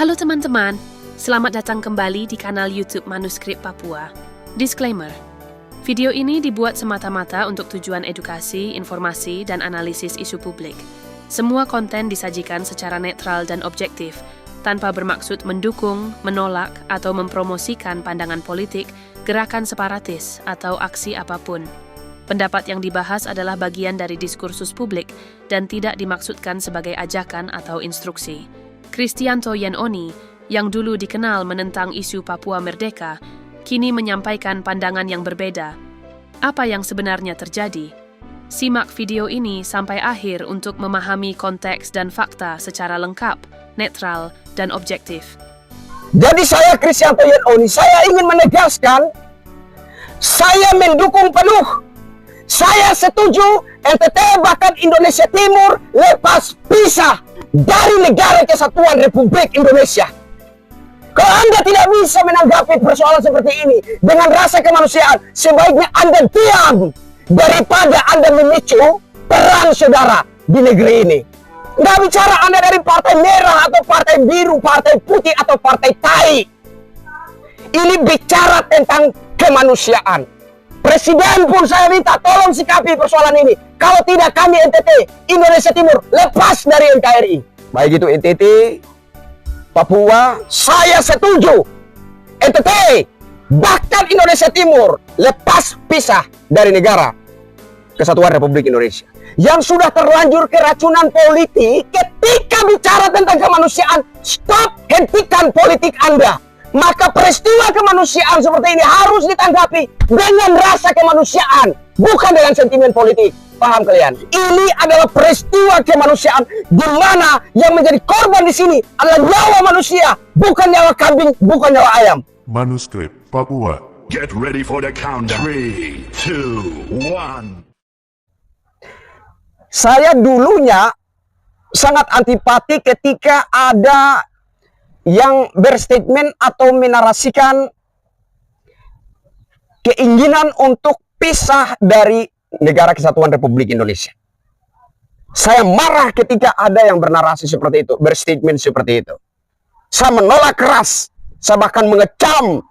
Halo teman-teman, selamat datang kembali di kanal YouTube Manuskrip Papua. Disclaimer, video ini dibuat semata-mata untuk tujuan edukasi, informasi, dan analisis isu publik. Semua konten disajikan secara netral dan objektif, tanpa bermaksud mendukung, menolak, atau mempromosikan pandangan politik, gerakan separatis, atau aksi apapun. Pendapat yang dibahas adalah bagian dari diskursus publik dan tidak dimaksudkan sebagai ajakan atau instruksi. Kristianto Yenoni, yang dulu dikenal menentang isu Papua Merdeka, kini menyampaikan pandangan yang berbeda. Apa yang sebenarnya terjadi? Simak video ini sampai akhir untuk memahami konteks dan fakta secara lengkap, netral, dan objektif. Jadi saya Kristianto Yenoni, saya ingin menegaskan, saya mendukung penuh. Saya setuju NTT bahkan Indonesia Timur lepas pisah dari Negara Kesatuan Republik Indonesia. Kalau Anda tidak bisa menanggapi persoalan seperti ini dengan rasa kemanusiaan, sebaiknya Anda diam daripada Anda memicu perang saudara di negeri ini. Nggak bicara Anda dari partai merah atau partai biru, partai putih atau partai tai. Ini bicara tentang kemanusiaan. Presiden pun saya minta tolong sikapi persoalan ini. Kalau tidak kami NTT Indonesia Timur lepas dari NKRI. Baik itu NTT, Papua, saya setuju. NTT bahkan Indonesia Timur lepas pisah dari Negara Kesatuan Republik Indonesia. Yang sudah terlanjur keracunan politik, ketika bicara tentang kemanusiaan, stop, hentikan politik Anda. Maka peristiwa kemanusiaan seperti ini harus ditanggapi dengan rasa kemanusiaan, bukan dengan sentimen politik. Paham kalian? Ini adalah peristiwa kemanusiaan di mana yang menjadi korban di sini adalah nyawa manusia, bukan nyawa kambing, bukan nyawa ayam. Manuskrip Papua. Get ready for the countdown. 3, 2, 1. Saya dulunya sangat antipati ketika ada yang berstatement atau menarasikan keinginan untuk pisah dari Negara Kesatuan Republik Indonesia. Saya marah ketika ada yang bernarasi seperti itu, berstatement seperti itu. Saya menolak keras, saya bahkan mengecam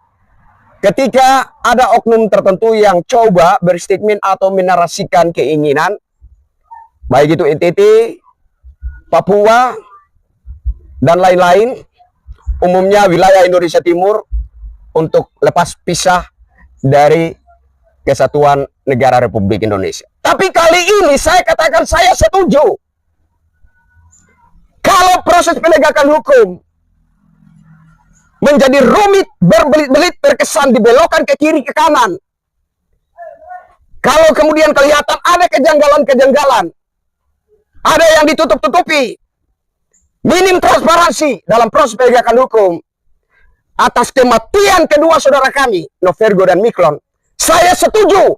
ketika ada oknum tertentu yang coba berstatement atau menarasikan keinginan, baik itu NTT, Papua, dan lain-lain, umumnya wilayah Indonesia Timur, untuk lepas pisah dari Kesatuan Negara Republik Indonesia. Tapi kali ini saya katakan saya setuju. Kalau proses penegakan hukum menjadi rumit, berbelit-belit, terkesan dibelokkan ke kiri ke kanan, kalau kemudian kelihatan ada kejanggalan-kejanggalan, ada yang ditutup-tutupi, minim transparansi dalam proses penegakan hukum atas kematian kedua saudara kami, Novergo dan Miklon, saya setuju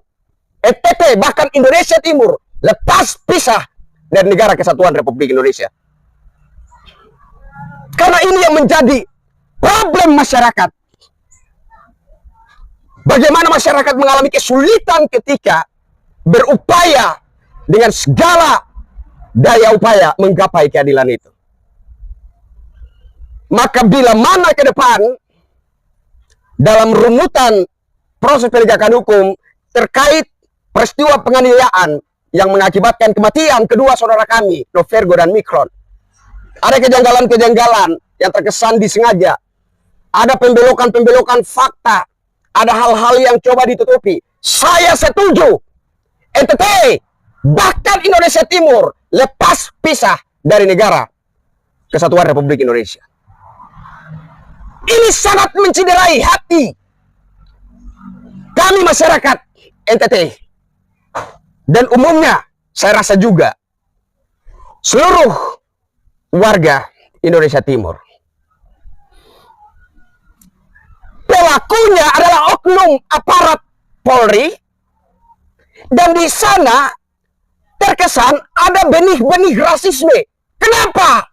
NTT bahkan Indonesia Timur lepas pisah dari Negara Kesatuan Republik Indonesia. Karena ini yang menjadi problem masyarakat. Bagaimana masyarakat mengalami kesulitan ketika berupaya dengan segala daya upaya menggapai keadilan itu. Maka bila mana ke depan dalam rumutan proses penegakan hukum terkait peristiwa penganiayaan yang mengakibatkan kematian kedua saudara kami, Novergo dan Miklon, ada kejanggalan-kejanggalan yang terkesan disengaja, ada pembelokan-pembelokan fakta, ada hal-hal yang coba ditutupi, saya setuju NTT bahkan Indonesia Timur lepas pisah dari Negara Kesatuan Republik Indonesia. Ini sangat menciderai hati kami masyarakat NTT. Dan umumnya saya rasa juga seluruh warga Indonesia Timur. Pelakunya adalah oknum aparat Polri. Dan di sana terkesan ada benih-benih rasisme. Kenapa?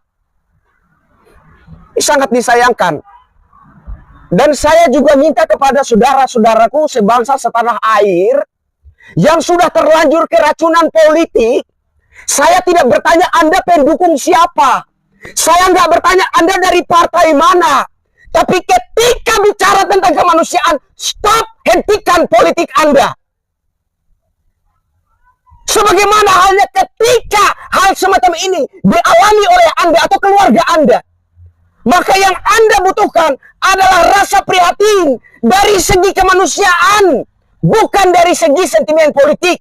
Ini sangat disayangkan. Dan saya juga minta kepada saudara-saudaraku sebangsa setanah air yang sudah terlanjur keracunan politik. Saya tidak bertanya Anda pendukung siapa. Saya nggak bertanya Anda dari partai mana. Tapi ketika bicara tentang kemanusiaan, stop, hentikan politik Anda. Sebagaimana halnya ketika hal semacam ini dialami oleh Anda atau keluarga Anda, maka yang Anda butuhkan adalah rasa prihatin dari segi kemanusiaan, bukan dari segi sentimen politik.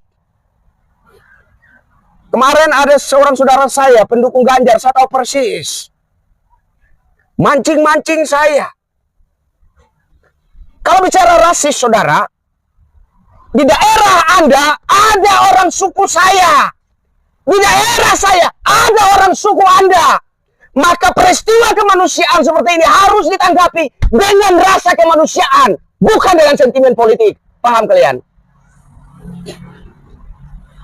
Kemarin ada seorang saudara saya, pendukung Ganjar, saya tahu persis. Mancing-mancing saya. Kalau bicara rasis, saudara, di daerah Anda ada orang suku saya. Di daerah saya ada orang suku Anda. Maka peristiwa kemanusiaan seperti ini harus ditanggapi dengan rasa kemanusiaan, bukan dengan sentimen politik. Paham kalian?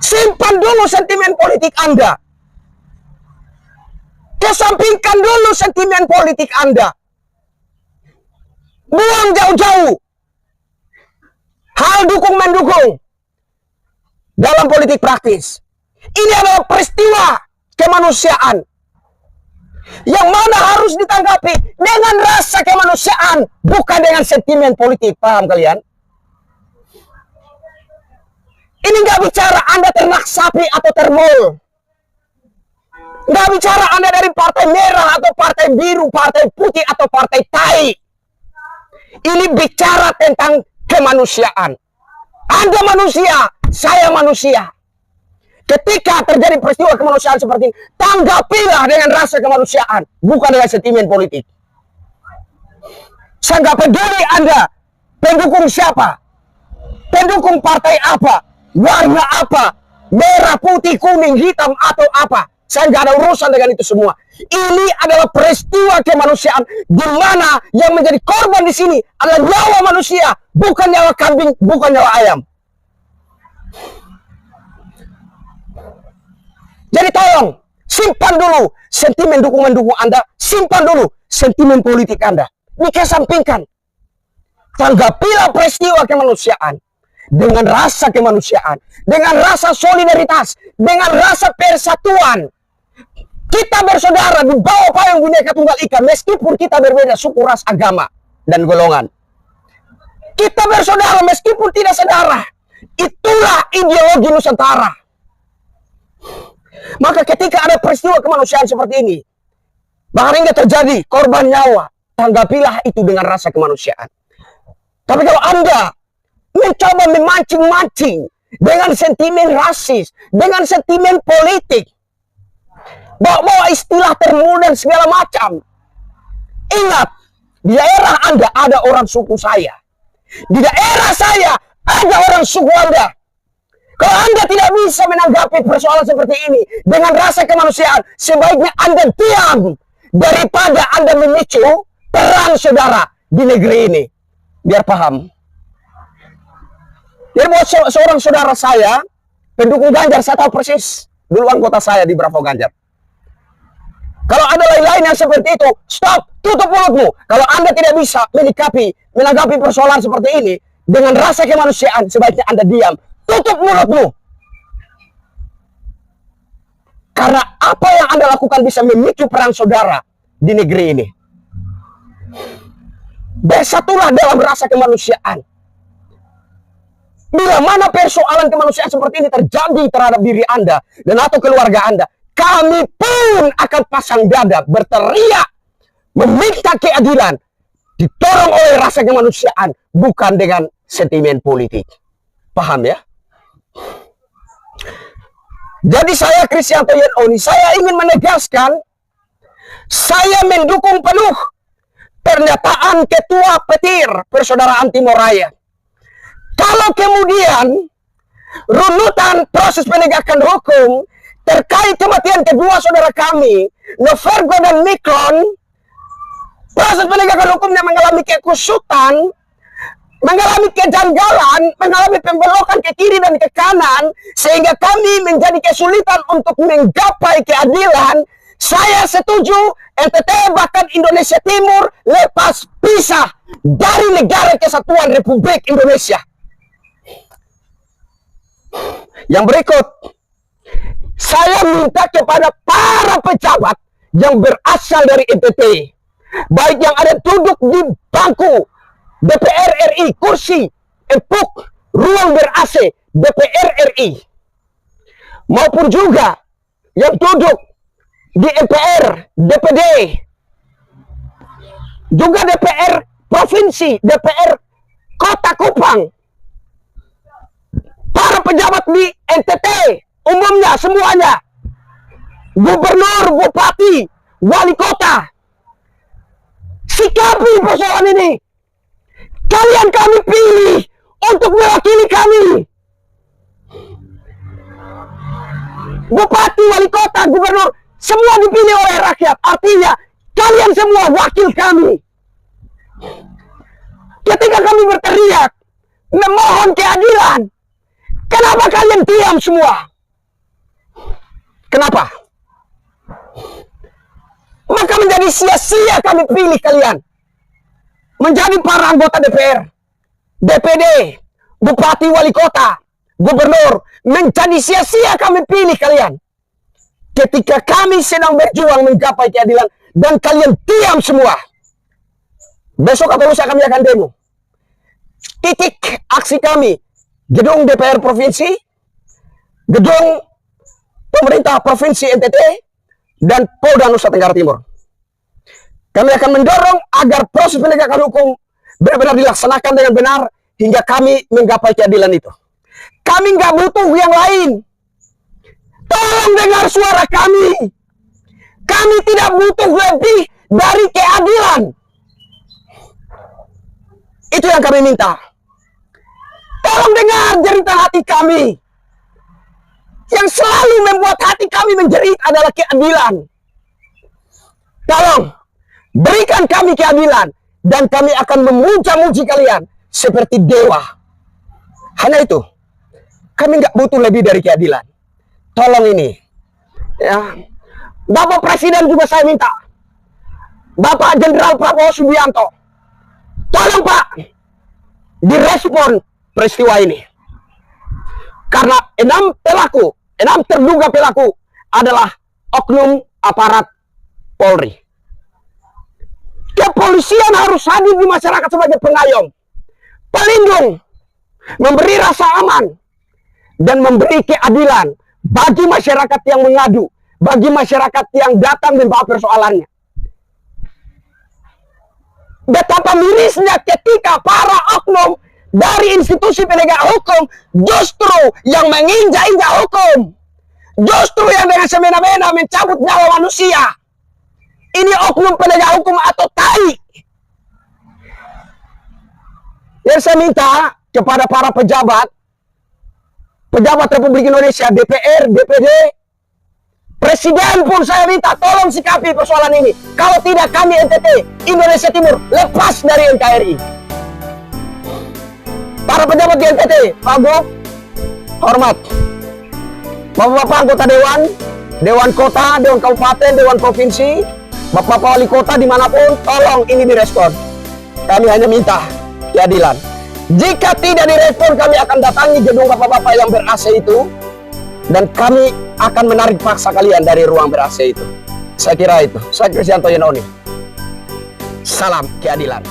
Simpan dulu sentimen politik Anda. Kesampingkan dulu sentimen politik Anda. Buang jauh-jauh hal dukung-mendukung dalam politik praktis. Ini adalah peristiwa kemanusiaan yang mana harus ditanggapi dengan rasa kemanusiaan, bukan dengan sentimen politik. Paham kalian? Ini nggak bicara Anda ternak sapi atau termol. Nggak bicara Anda dari partai merah atau partai biru, partai putih atau partai tai. Ini bicara tentang kemanusiaan. Anda manusia, saya manusia. Ketika terjadi peristiwa kemanusiaan seperti ini, tanggapilah dengan rasa kemanusiaan, bukan dengan sentimen politik. Saya nggak peduli Anda pendukung siapa, pendukung partai apa, warna apa, merah, putih, kuning, hitam, atau apa. Saya nggak ada urusan dengan itu semua. Ini adalah peristiwa kemanusiaan di mana yang menjadi korban di sini adalah nyawa manusia, bukan nyawa kambing, bukan nyawa ayam. Jadi tolong, simpan dulu sentimen dukung-mendukung Anda, simpan dulu sentimen politik Anda. Dikesampingkan. Tanggapilah peristiwa kemanusiaan dengan rasa kemanusiaan, dengan rasa solidaritas, dengan rasa persatuan. Kita bersaudara di bawah payung Bhinneka Tunggal Ika, meskipun kita berbeda suku, ras, agama, dan golongan. Kita bersaudara meskipun tidak sedarah. Itulah ideologi Nusantara. Maka ketika ada peristiwa kemanusiaan seperti ini, bahkan hingga terjadi korban nyawa, tanggapilah itu dengan rasa kemanusiaan. Tapi kalau Anda mencoba memancing-mancing dengan sentimen rasis, dengan sentimen politik, bawa istilah termul dan segala macam, ingat, di daerah Anda ada orang suku saya. Di daerah saya ada orang suku Anda. Kalau Anda tidak bisa menanggapi persoalan seperti ini dengan rasa kemanusiaan, sebaiknya Anda diam daripada Anda memicu perang saudara di negeri ini. Biar paham. Jadi buat seorang saudara saya, pendukung Ganjar, saya tahu persis dulu anggota saya di Bravo Ganjar. Kalau ada lain-lain yang seperti itu, stop, tutup mulutmu. Kalau Anda tidak bisa menanggapi persoalan seperti ini dengan rasa kemanusiaan, sebaiknya Anda diam. Tutup mulutmu. Karena apa yang Anda lakukan bisa memicu perang saudara di negeri ini. Bersatulah dalam rasa kemanusiaan. Bila mana persoalan kemanusiaan seperti ini terjadi terhadap diri Anda dan atau keluarga Anda, kami pun akan pasang dada, berteriak, meminta keadilan, ditolong oleh rasa kemanusiaan, bukan dengan sentimen politik. Paham ya? Jadi saya Kristianto Yenoni, saya ingin menegaskan, saya mendukung penuh pernyataan Ketua Petir Persaudaraan Timur Raya. Kalau kemudian runutan proses penegakan hukum terkait kematian kedua saudara kami, Novergo dan Mikron, proses penegakan hukumnya mengalami kekusutan, mengalami kejanggalan, mengalami pembelokan ke kiri dan ke kanan, sehingga kami menjadi kesulitan untuk menggapai keadilan, saya setuju NTT bahkan Indonesia Timur lepas pisah dari Negara Kesatuan Republik Indonesia. Yang berikut, saya minta kepada para pejabat yang berasal dari NTT, baik yang ada duduk di bangku DPR RI, kursi empuk ruang ber-AC DPR RI, maupun juga yang duduk di MPR, DPD, juga DPR Provinsi, DPR Kota Kupang, para pejabat di NTT, umumnya semuanya, gubernur, bupati, wali kota, sikapi persoalan ini. Kalian kami pilih untuk mewakili kami. Bupati, wali kota, gubernur, semua dipilih oleh rakyat. Artinya, kalian semua wakil kami. Ketika kami berteriak, memohon keadilan, kenapa kalian diam semua? Kenapa? Maka menjadi sia-sia kami pilih kalian menjadi para anggota DPR, DPD, bupati, wali kota, gubernur. Menjadi sia-sia kami pilih kalian ketika kami sedang berjuang menggapai keadilan dan kalian diam semua. Besok atau lusa kami akan demo. Titik aksi kami, gedung DPR Provinsi, gedung pemerintah Provinsi NTT, dan Polda Nusa Tenggara Timur. Kami akan mendorong agar proses penegakan hukum benar-benar dilaksanakan dengan benar hingga kami menggapai keadilan itu. Kami nggak butuh yang lain. Tolong dengar suara kami. Kami tidak butuh lebih dari keadilan. Itu yang kami minta. Tolong dengar jeritan hati kami. Yang selalu membuat hati kami menjerit adalah keadilan. Tolong berikan kami keadilan dan kami akan memuja-muji kalian seperti dewa. Hanya itu. Kami nggak butuh lebih dari keadilan. Tolong ini. Ya. Bapak Presiden juga saya minta. Bapak Jenderal Prabowo Subianto. Tolong Pak, direspon peristiwa ini. Karena 6 terduga pelaku adalah oknum aparat Polri. Kepolisian harus hadir di masyarakat sebagai pengayom, pelindung, memberi rasa aman, dan memberi keadilan bagi masyarakat yang mengadu, bagi masyarakat yang datang membawa persoalannya. Betapa mirisnya ketika para oknum dari institusi penegak hukum justru yang menginjak-injak hukum, justru yang dengan semena-mena mencabut nyawa manusia. Ini oknum penegak hukum atau tai. Yang saya minta kepada para pejabat Republik Indonesia, DPR, DPD, Presiden pun saya minta tolong sikapi persoalan ini. Kalau tidak kami NTT, Indonesia Timur, lepas dari NKRI. Para pejabat di NTT, Pak Gub, hormat. Bapak-bapak anggota Dewan, Dewan Kota, Dewan Kabupaten, Dewan Provinsi, Bapak-bapak Wali Kota dimanapun, tolong ini direspon. Kami hanya minta keadilan. Jika tidak direspon, kami akan datangi gedung bapak-bapak yang ber-AC itu, dan kami akan menarik paksa kalian dari ruang ber-AC itu. Saya kira itu. Saya Kristianto Yenoni. Salam keadilan.